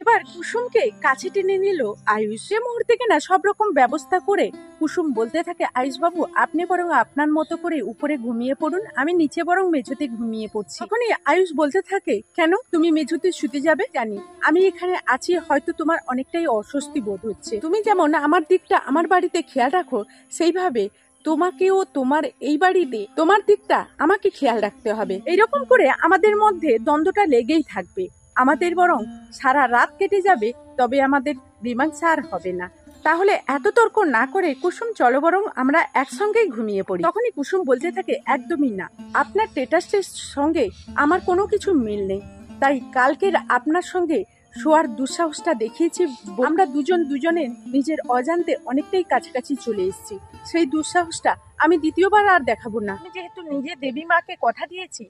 এবার কুসুমকে কাছে টেনে নিল আয়ুষ। সে মুহূর্তে কিনা সব রকম ব্যবস্থা করে কুসুম বলতে থাকে, আয়ুষ বাবু আপনি বরং আপনার মতো করে উপরে ঘুমিয়ে পড়ুন, আমি নিচে বরং মেঝেতে ঘুমিয়ে পড়ছি। তখনই আয়ুষ বলতে থাকে, কেন তুমি মেঝেতে শুতে যাবে? জানি আমি এখানে আছি, হয়তো তোমার অনেকটাই অস্বস্তি বোধ হচ্ছে। তুমি যেমন আমার দিকটা আমার বাড়িতে খেয়াল রাখো, সেইভাবে তোমাকেও তোমার এই বাড়িতে তোমার দিকটা আমাকে খেয়াল রাখতে হবে। এইরকম করে আমাদের মধ্যে দ্বন্দ্বটা লেগেই থাকবে, আমাদের বরং সারা রাত কেটে যাবে, তবে আমাদের মীমাংসা আর হবে না। তাহলে এত তর্ক না করে কুসুম চলো বরং আমরা একসঙ্গেই ঘুমিয়ে পড়ি। তখনই কুসুম বলতে থাকে, একদমই না, আপনার স্ট্যাটাসের সঙ্গে আমার কোনো কিছু মিল নেই, তাই কালকের আপনার সঙ্গে শোয়ার দুঃসাহসটা দেখিয়েছি। আমরা দুজনের নিজের অজান্তে অনেকটাই কাছাকাছি চলে এসেছি, সেই দুঃসাহসটা আমি দ্বিতীয়বার আর দেখাবো না। আমি যেহেতু নিজে দেবী মাকে কথা দিয়েছি,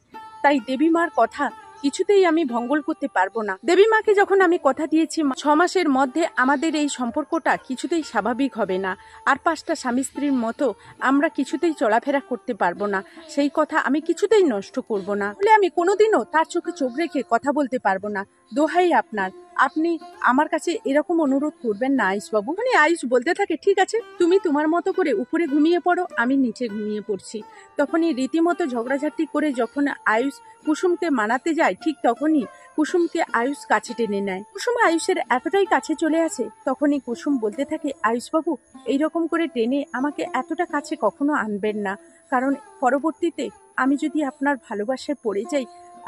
তাই দেবী মার কথা কিছুতেই আমি ভঙ্গল করতে পারবো না। দেবী মাকে যখন আমি কথা দিয়েছি 6 মাসের মধ্যে আমাদের এই সম্পর্কটা কিছুতেই স্বাভাবিক হবে না, আর 5টা স্বামী স্ত্রীর মতো আমরা কিছুতেই চলাফেরা করতে পারবো না, সেই কথা আমি কিছুতেই নষ্ট করব না। বলে আমি কোনোদিনও তার চোখে চোখ রেখে কথা বলতে পারবো না। দোহাই আপনার, আপনি আমার কাছে এরকম অনুরোধ করবেন না আয়ুষ বাবু। মানে আয়ুষ বলতে থাকে, ঠিক আছে তুমি তোমার মতো করে উপরে ঘুমিয়ে পড়ো, আমি নিচে ঘুমিয়ে পড়ছি। তখনই রীতিমতো ঝগড়াঝাটি করে যখন আয়ুষ কুসুমকে মানাতে যায়, ঠিক তখনই কুসুমকে আয়ুষ কাছে টেনে নেয়। কুসুম আয়ুষের এতটাই কাছে চলে আসে, তখনই কুসুম বলতে থাকে, আয়ুষ বাবু এইরকম করে টেনে আমাকে এতটা কাছে কখনো আনবেন না, কারণ পরবর্তীতে আমি যদি আপনার ভালোবাসায় পড়ে যাই,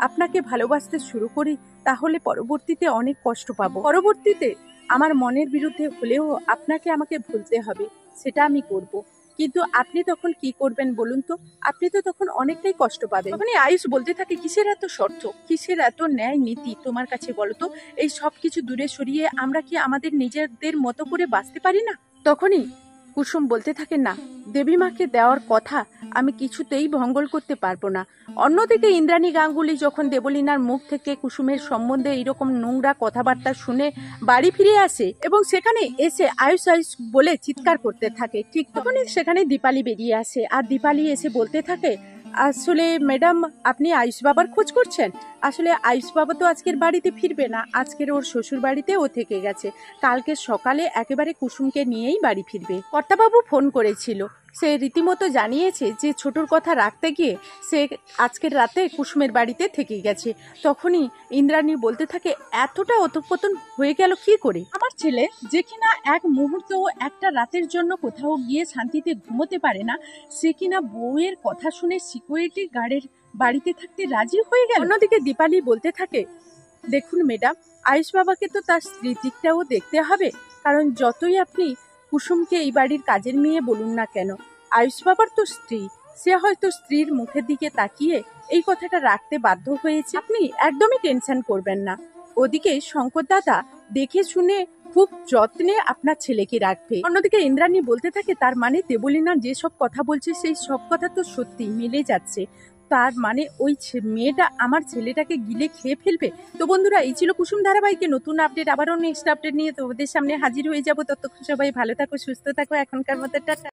আপনাকে ভালোবাসতে শুরু করি, তাহলে পরবর্তীতে অনেক কষ্ট পাবো। পরবর্তীতে আমার মনের বিরুদ্ধে হলেও আপনাকে আমাকে ভুলতে হবে, সেটা আমি করব। কিন্তু আপনি তখন কি করবেন বলুন তো? আপনি তো তখন অনেকটাই কষ্ট পাবেন। তখনই আয়ুষ বলতে থাকে, কিসের এত শর্ত, কিসের এত ন্যায় নীতি তোমার কাছে বলো তো? এই সব কিছু দূরে সরিয়ে আমরা কি আমাদের নিজেদের মতো করে বাঁচতে পারি না? তখনই কুসুম বলতে থাকে, না, দেবী মাকে দেওয়ার কথা আমি কিছুতেই ভঙ্গল করতে পারবো না। অন্যদিকে ইন্দ্রাণী গাঙ্গুলি যখন দেবলীনার মুখ থেকে কুসুমের সম্বন্ধে এইরকম নোংরা কথাবার্তা শুনে বাড়ি ফিরে আসে এবং সেখানে এসে আয়ুষ আয়ুষ বলে চিৎকার করতে থাকে, ঠিক তখনই সেখানে দীপালি বেরিয়ে আসে। আর দীপালি এসে বলতে থাকে, আসলে ম্যাডাম আপনি আয়ুষ বাবার খোঁজ করছেন? আসলে আয়ুষ বাবা তো আজকের বাড়িতে ফিরবে না, আজকের ওর শ্বশুর বাড়িতে ও থেকে গেছে, কালকে সকালে একেবারে কুসুমকে নিয়েই বাড়ি ফিরবে। কর্তাবাবু ফোন করেছিল, সে রীতিমতো জানিয়েছে যে ছোটর কথা রাখতে গিয়ে সে আজকের রাতে কুসুমের বাড়িতে থেকে গেছে। তখনই ইন্দ্রাণী বলতে থাকে, এতটা অধঃপতন হয়ে গেল কি করে? আমার ছেলে যে কিনা এক মুহূর্ত একটা রাতের জন্য কোথাও গিয়ে শান্তিতে ঘুমোতে পারে না, সে কিনা বউয়ের কথা শুনে সিকিউরিটি গার্ডের বাড়িতে থাকতে রাজি হয়ে গেল। অন্যদিকে দীপালি বলতে থাকে, দেখুন ম্যাডাম, আয়ুষ বাবাকে তো তার স্ত্রীর দিকটাও দেখতে হবে, কারণ যতই আপনি কুসুমকে এই বাড়ির কাজের মেয়ে বলুন না কেন, আয়ুষ বাবার তো স্ত্রী, সে হয়তো স্ত্রীর মুখের দিকে তাকিয়ে এই কথাটা রাখতে বাধ্য হয়েছে। আপনি একদমই টেনশন করবেন না, ওদিকে শঙ্কর দাদা দেখে শুনে খুব যত্নে আপনার ছেলেকে রাখবে। অন্যদিকে ইন্দ্রাণী বলতে থাকে, তার মানে দেবলীনা যেসব কথা বলছে সেই সব কথা তো সত্যি মিলে যাচ্ছে, তার মানে ওই মেয়েটা আমার ছেলেটাকে গিলে খেয়ে ফেলবে। তো বন্ধুরা, এই ছিল কুসুম ধারাবাহিকের নতুন আপডেট। আবারও নেক্সট আপডেট নিয়ে তোমাদের সামনে হাজির হয়ে যাবো। ততক্ষণ সবাই ভালো থাকো, সুস্থ থাকো, এখনকার মতো টাটা।